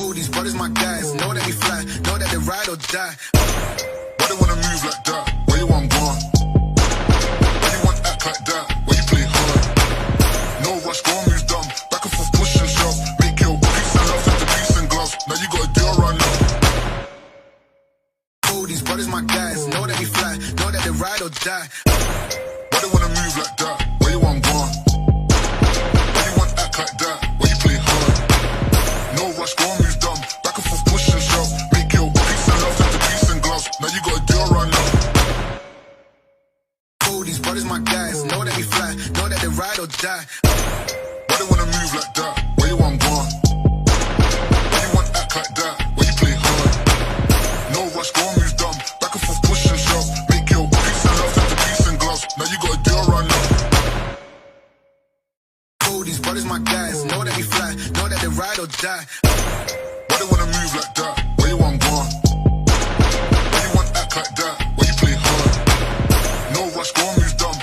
All these brothers my guys, know that we fly, know that they ride or die. Why they wanna move like that? Where you want gone? Why you want act like that? Why you play hard? No rush, go and move dumb. Back and forth, push and shove. Make your peace and love into peace and gloves. Now you got a deal right now. All these brothers my guys, know that we fly, know that they ride or die. Why they wanna move like that? Where you want gone? Why you want act like that? Why you play hard? No rush, go and move dumb. Back and forth, push and shove. Make your peace and love into peace and gloves. Now you got a deal right now. All these brothers my guys, know that we fly, know that they ride or die. Why they wanna move like that? Where you want gone? Why you want act like that? Why you play hard? No rush, go and move dumb. Back and forth, push and shove. Make your peace and love into peace and gloves. Now you got a deal right now. All these brothers my guys, know that we fly, know that they ride or die. Why they wanna move like that? Where you want gone? Why you want act like that? Why you play hard? No rush, go and move dumb.